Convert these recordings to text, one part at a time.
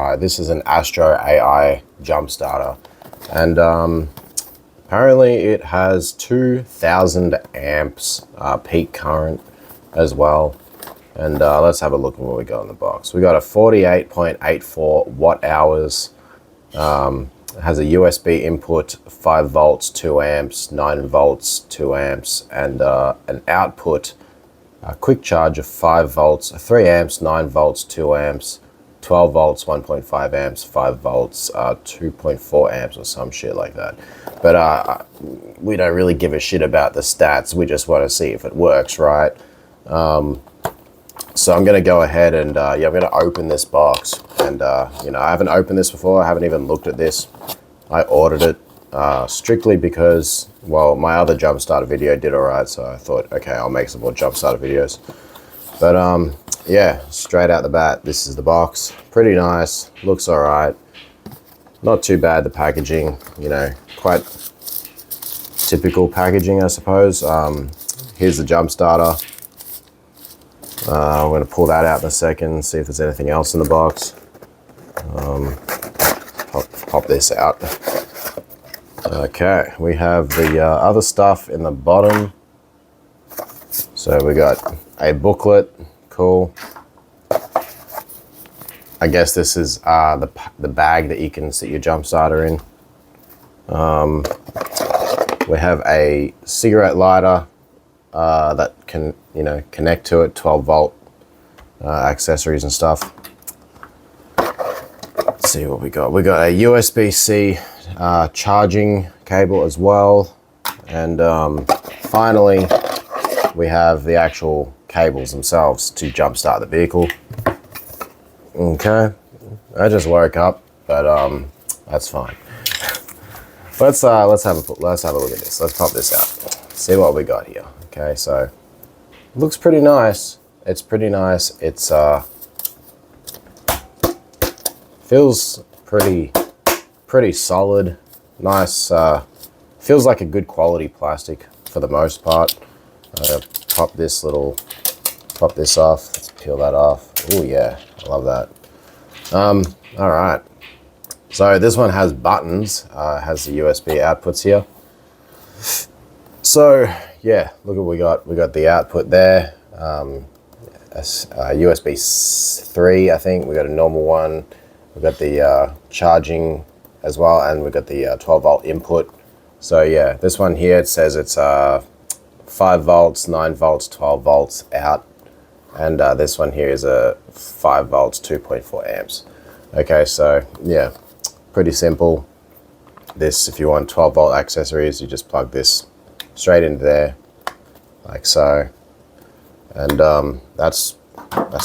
Alright, this is an AstroAI jump starter, and apparently it has 2000 amps peak current as well. And let's have a look at what we got in the box. We got a 48.84 watt hours. It has a USB input, 5 volts, 2 amps, 9 volts, 2 amps, and an output, a quick charge of 5 volts, 3 amps, 9 volts, 2 amps, 12 volts, 1.5 amps, 5 volts, 2.4 amps or some shit like that. But we don't really give a shit about the stats. We just want to see if it works, right? So I'm going to go ahead and, yeah, I'm going to open this box. And, you know, I haven't opened this before. I haven't even looked at this. I ordered it strictly because, well, my other jump starter video did all right. So I thought, okay, I'll make some more jump starter videos. But, yeah, straight out the bat, this is the box. Pretty nice. Looks all right. Not too bad, the packaging, you know, quite typical packaging, I suppose. Here's the jump starter. I'm going to pull that out in a second, see if there's anything else in the box. Pop this out. Okay, we have the other stuff in the bottom. So we got a booklet, cool. I guess this is the bag that you can sit your jump starter in. We have a cigarette lighter that can, you know, connect to it, 12 volt accessories and stuff. Let's see what we got. We got a USB-C charging cable as well. And finally, we have the actual cables themselves to jumpstart the vehicle. Okay, I just woke up, but that's fine. Let's have a look at this. Let's pop this out. See what we got here. Okay, so it looks pretty nice. It's pretty nice. It's feels pretty solid. Nice. Feels like a good quality plastic for the most part. Pop this off. Let's peel that off. Oh yeah, I love that. All right. So this one has buttons. Has the USB outputs here. So yeah, look what we got. We got the output there. USB 3, I think. We got a normal one. We got the charging as well, and we got the 12 volt input. So yeah, this one here, it says it's 5 volts, 9 volts, 12 volts out. And this one here is a 5 volts, 2.4 amps. Okay, so yeah, pretty simple. This, if you want 12 volt accessories, you just plug this straight into there, like so. And that's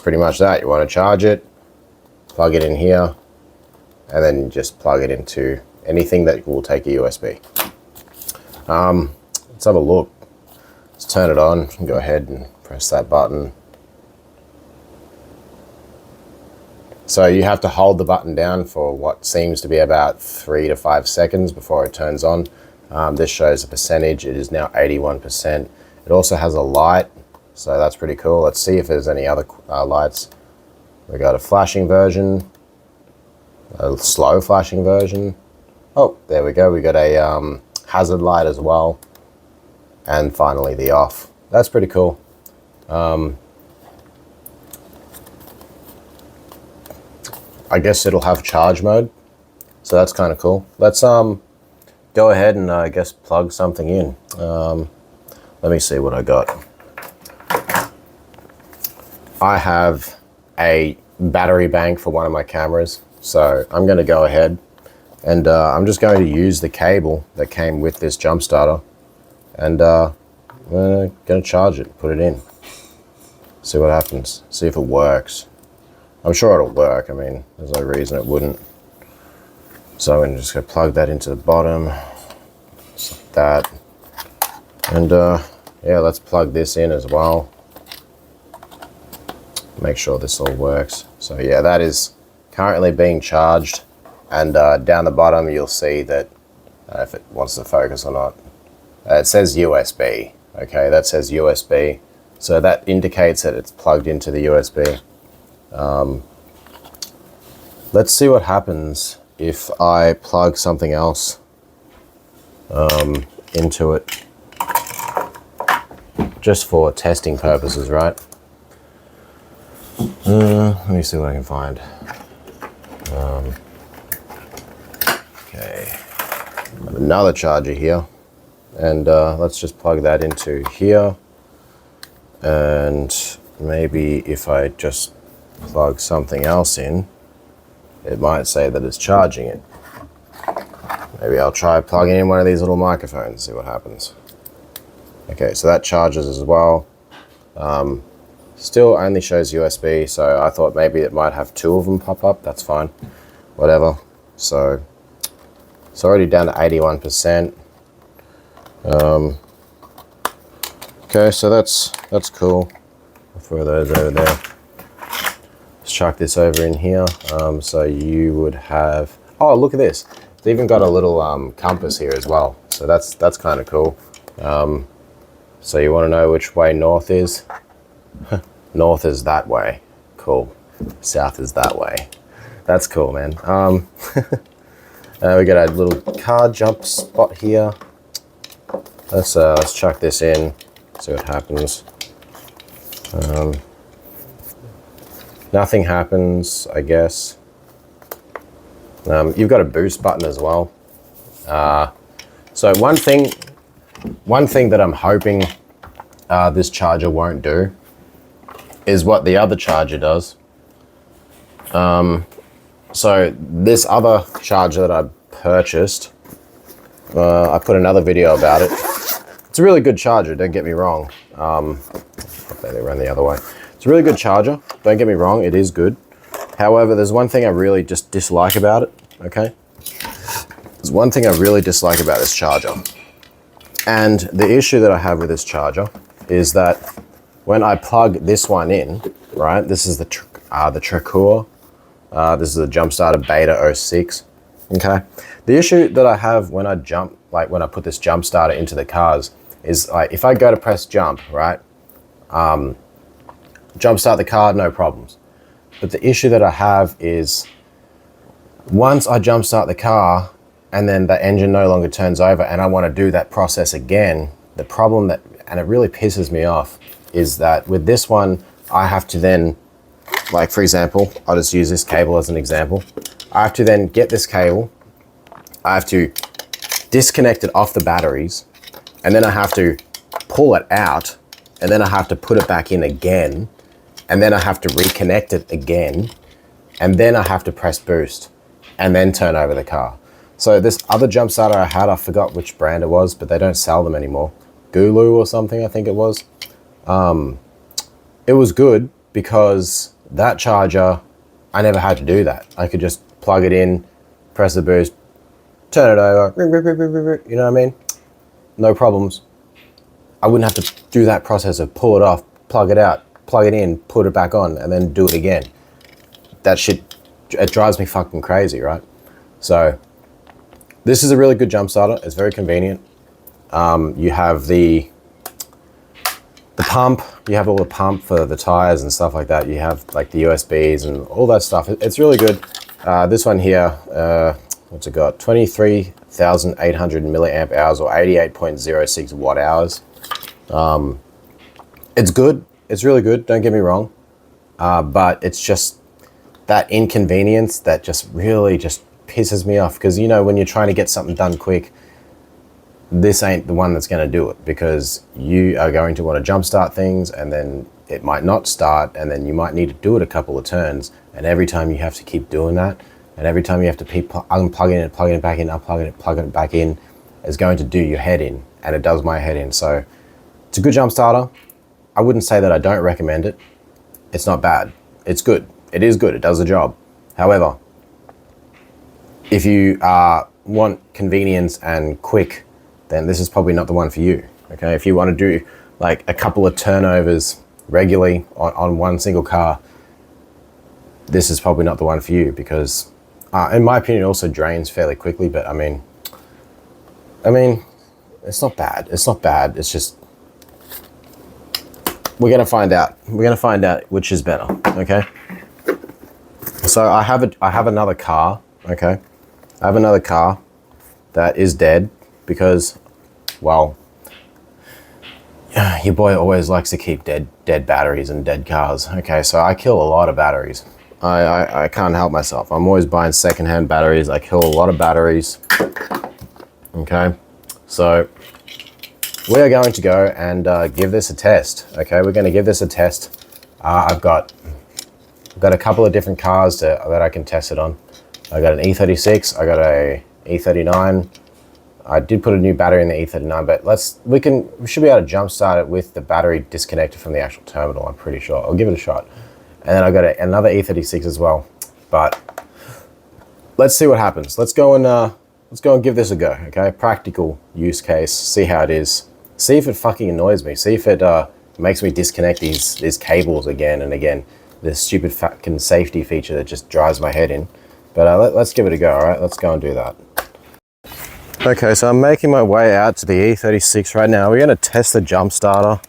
pretty much that. You want to charge it, plug it in here, and then just plug it into anything that will take a USB. Let's have a look. Let's turn it on and go ahead and press that button. So you have to hold the button down for what seems to be about 3 to 5 seconds before it turns on. This shows the percentage. It is now 81%. It also has a light, so that's pretty cool. Let's see if there's any other lights. We got a flashing version, a slow flashing version. Oh, there we go. We got a hazard light as well. And finally the off. That's pretty cool. I guess it'll have charge mode, so that's kind of cool. Let's go ahead and I guess plug something in. Let me see what I got. I have a battery bank for one of my cameras, so I'm going to go ahead and I'm just going to use the cable that came with this jump starter, and I'm going to charge it, put it in, see what happens, see if it works. I'm sure it'll work. I mean, there's no reason it wouldn't. So I'm just going to plug that into the bottom, just like that. And yeah, let's plug this in as well. Make sure this all works. So yeah, that is currently being charged. And down the bottom, you'll see that, if it wants to focus or not, it says USB. Okay, that says USB. So that indicates that it's plugged into the USB. Let's see what happens if I plug something else into it, just for testing purposes, right? Let me see what I can find. Okay, I have another charger here, and let's just plug that into here. And maybe if I just plug something else in, it might say that it's charging it. Maybe I'll try plugging in one of these little microphones, see what happens. Okay, so that charges as well. Still only shows USB, so I thought maybe it might have two of them pop up. That's fine, whatever. So it's already down to 81%. Okay, so that's cool. I'll throw those over there. Let's chuck this over in here. So you would have, oh, look at this. It's even got a little compass here as well. So that's kind of cool. So you want to know which way north is? North is that way. Cool. South is that way. That's cool, man. We got a little car jump spot here. Let's chuck this in, see what happens. Nothing happens, I guess. You've got a boost button as well. So one thing that I'm hoping this charger won't do is what the other charger does. So this other charger that I purchased, I put another video about it. It's a really good charger, don't get me wrong. They ran the other way. It's a really good charger, don't get me wrong, it is good. However, there's one thing I really just dislike about it, okay? There's one thing I really dislike about this charger. And the issue that I have with this charger is that when I plug this one in, right, this is the Tracur, this is the Jumpstarter Beta 06, okay? The issue that I have when I when I put this jump starter into the cars is like, if I go to press jump, right, jump start the car, no problems. But the issue that I have is once I jump start the car and then the engine no longer turns over and I want to do that process again, the problem that, and it really pisses me off, is that with this one, I have to then, like for example, I'll just use this cable as an example. I have to then get this cable, I have to disconnect it off the batteries, and then I have to pull it out, and then I have to put it back in again, and then I have to reconnect it again, and then I have to press boost, and then turn over the car. So this other jump starter I had, I forgot which brand it was, but they don't sell them anymore. Gulu or something, I think it was. It was good because that charger, I never had to do that. I could just plug it in, press the boost, turn it over, you know what I mean? No problems. I wouldn't have to do that process of pull it off, plug it out, plug it in, put it back on, and then do it again. That shit, it drives me fucking crazy, right? So this is a really good jump starter. It's very convenient. You have the pump, you have all the pump for the tires and stuff like that. You have like the USBs and all that stuff. It's really good. This one here, what's it got? 23,800 milliamp hours or 88.06 watt hours. It's good. It's really good. Don't get me wrong. But it's just that inconvenience that just really just pisses me off, because you know, when you're trying to get something done quick, this ain't the one that's going to do it, because you are going to want to jumpstart things and then it might not start, and then you might need to do it a couple of turns, and every time you have to keep doing that, and every time you have to keep unplugging it, plugging it back in, unplugging it, plugging it back in, is going to do your head in, and it does my head in. So it's a good jump starter. I wouldn't say that I don't recommend it. It's not bad. It's good. It is good. It does the job. However, if you want convenience and quick, then this is probably not the one for you, okay? If you want to do like a couple of turnovers regularly on one single car, this is probably not the one for you, because in my opinion, it also drains fairly quickly, but I mean, it's not bad. It's not bad. It's just, we're going to find out. We're going to find out which is better, okay? So I have another car, okay? I have another car that is dead because, well, your boy always likes to keep dead batteries and dead cars. Okay, so I kill a lot of batteries. I can't help myself. I'm always buying secondhand batteries. I kill a lot of batteries. Okay, so we are going to go and give this a test. Okay, we're going to give this a test. I've got a couple of different cars that I can test it on. I got an E36. I got a E39. I did put a new battery in the E39, but we should be able to jumpstart it with the battery disconnected from the actual terminal. I'm pretty sure. I'll give it a shot. And then I got another E36 as well. But let's see what happens. Let's go and give this a go. Okay, practical use case. See how it is. See if it fucking annoys me. See if it makes me disconnect these cables again and again. This stupid fucking safety feature that just drives my head in. But let's give it a go. All right, let's go and do that. Okay, so I'm making my way out to the E36 right now. We're going to test the jump starter.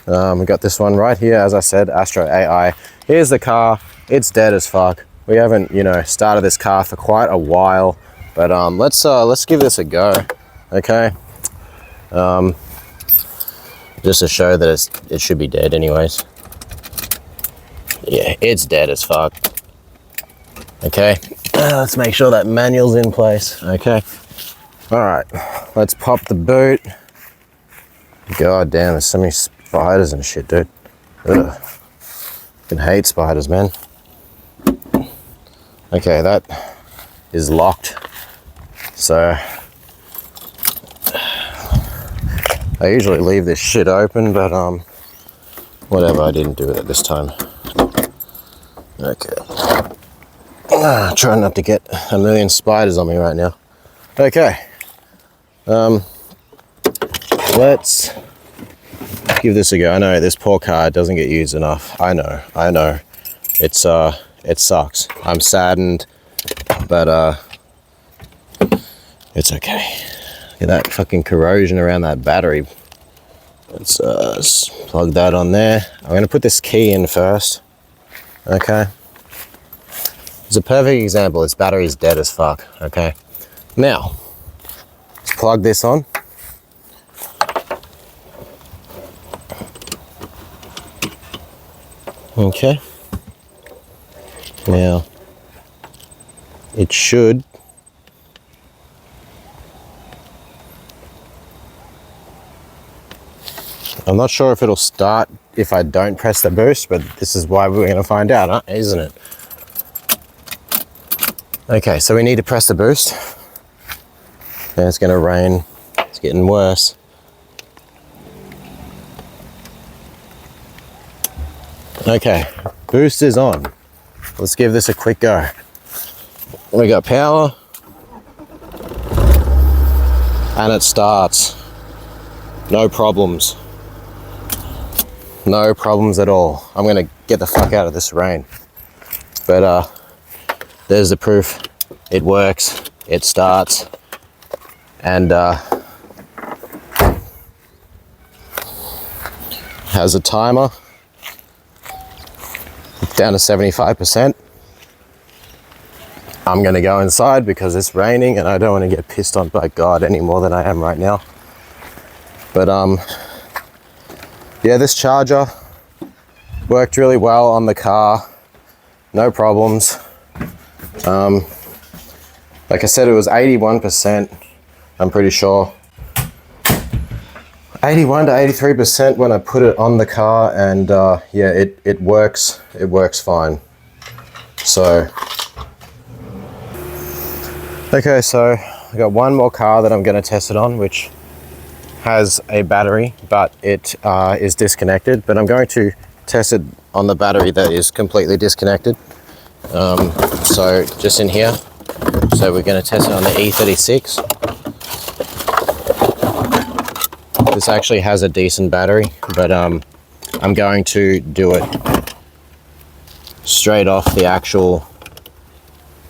We got this one right here, as I said, AstroAI. Here's the car. It's dead as fuck. We haven't, started this car for quite a while, but let's give this a go. Okay. Just to show that it should be dead, anyways. Yeah, it's dead as fuck. Okay. Let's make sure that manual's in place. Okay. All right, let's pop the boot. God damn, there's so many spiders and shit, dude. Ugh. I hate spiders, man. Okay, that is locked. So I usually leave this shit open, but whatever, I didn't do it this time. Okay. Trying not to get a million spiders on me right now. Okay. Let's give this a go. I know this poor car doesn't get used enough. I know. It sucks. I'm saddened, but it's okay. Look at that fucking corrosion around that battery. Let's plug that on there. I'm gonna put this key in first. Okay. It's a perfect example. This battery is dead as fuck. Okay. Now, let's plug this on. Okay. Now, it should. I'm not sure if it'll start if I don't press the boost, but this is why we're going to find out, isn't it? Okay, so we need to press the boost. And it's going to rain. It's getting worse. Okay, boost is on. Let's give this a quick go. We got power. And it starts. No problems. No problems at all. I'm going to get the fuck out of this rain. But there's the proof. It works. It starts. And has a timer. It's down to 75%. I'm going to go inside because it's raining and I don't want to get pissed on by God any more than I am right now. But yeah, this charger worked really well on the car. No problems. Like I said, it was 81%, I'm pretty sure. 81 to 83% when I put it on the car, and yeah, it works. It works fine. So, okay, so I got one more car that I'm going to test it on, which has a battery, but it is disconnected. But I'm going to test it on the battery that is completely disconnected. So just in here. So we're going to test it on the E36. This actually has a decent battery, but I'm going to do it straight off the actual.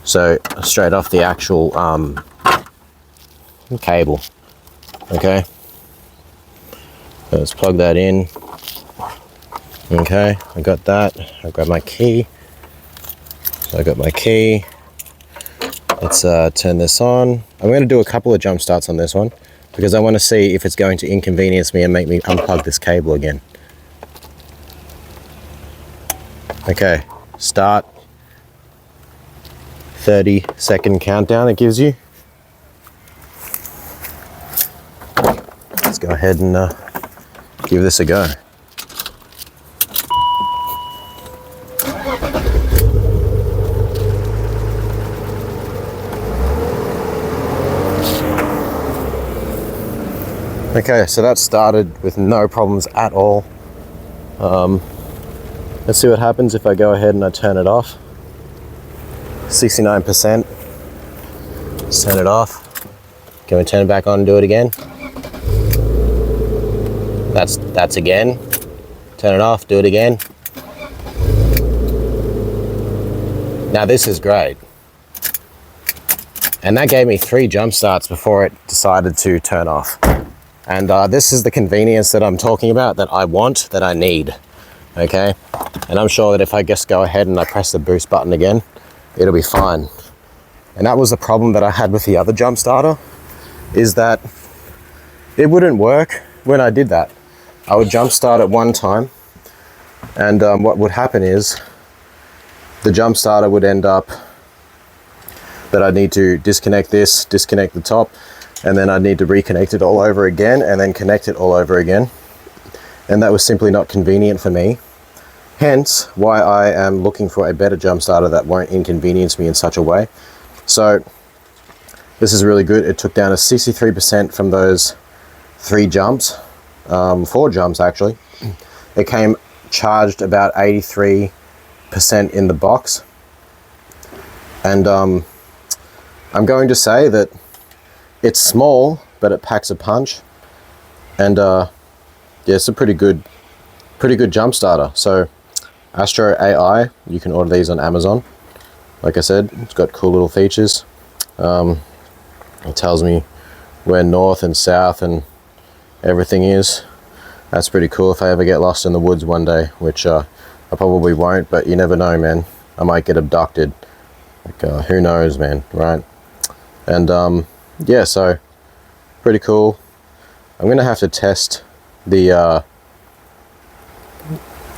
So straight off the actual cable. Okay. Let's plug that in. Okay, I got that. I grab my key. I got my key. Let's turn this on. I'm going to do a couple of jump starts on this one because I want to see if it's going to inconvenience me and make me unplug this cable again. Okay, start. 30-second countdown it gives you. Let's go ahead and give this a go. Okay, so that started with no problems at all. Let's see what happens if I go ahead and I turn it off. 69%. Let's turn it off. Can we turn it back on and do it again? That's again. Turn it off, do it again. Now this is great. And that gave me 3 jump starts before it decided to turn off. And this is the convenience that I'm talking about, that I want, that I need. Okay? And I'm sure that if I just go ahead and I press the boost button again, it'll be fine. And that was the problem that I had with the other jump starter, is that it wouldn't work when I did that. I would jump start at one time, and what would happen is the jump starter would end up that I'd need to disconnect this, disconnect the top, and then I'd need to reconnect it all over again and then connect it all over again. And that was simply not convenient for me. Hence why I am looking for a better jump starter that won't inconvenience me in such a way. So this is really good. It took down to 63% from those 3 jumps, 4 jumps actually. It came charged about 83% in the box. And I'm going to say that it's small, but it packs a punch. And yeah, it's a pretty good jump starter. So AstroAI, you can order these on Amazon. Like I said, it's got cool little features. It tells me where north and south and everything is. That's pretty cool if I ever get lost in the woods one day, which I probably won't, but you never know, man. I might get abducted. Like, who knows, man, right? And yeah, so pretty cool. I'm gonna have to test the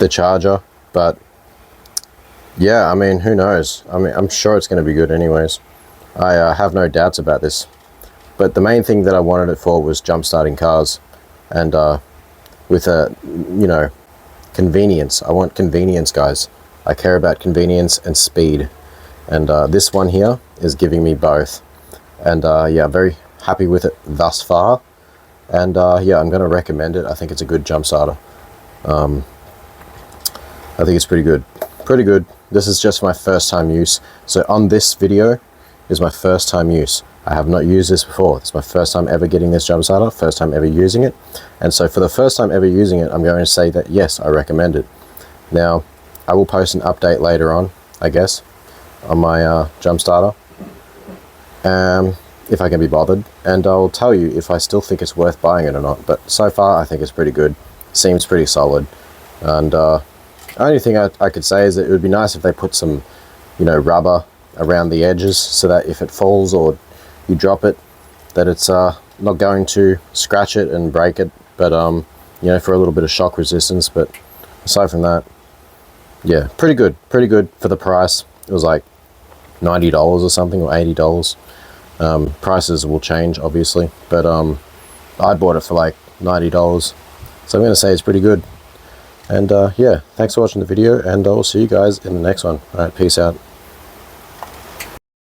charger, but yeah, I mean, who knows? I mean, I'm sure it's going to be good anyways. I have no doubts about this. But the main thing that I wanted it for was jump starting cars, and with a, you know, convenience. I want convenience, guys. I care about convenience and speed, and this one here is giving me both. And yeah, very happy with it thus far. And yeah, I'm going to recommend it. I think it's a good jump starter. I think it's pretty good. Pretty good. This is just my first time use. So on this video is my first time use. I have not used this before. It's my first time ever getting this jump starter, first time ever using it. And so for the first time ever using it, I'm going to say that yes, I recommend it. Now, I will post an update later on, I guess, on my jump starter, if I can be bothered. And I'll tell you if I still think it's worth buying it or not. But so far, I think it's pretty good. Seems pretty solid. And the only thing I could say is that it would be nice if they put some, you know, rubber around the edges so that if it falls or you drop it, that it's not going to scratch it and break it, but you know, for a little bit of shock resistance. But aside from that, yeah, pretty good for the price. It was like $90 or something, or $80. Prices will change obviously, but I bought it for like $90, so I'm going to say it's pretty good. And yeah, thanks for watching the video, and I'll see you guys in the next one. All right, peace out.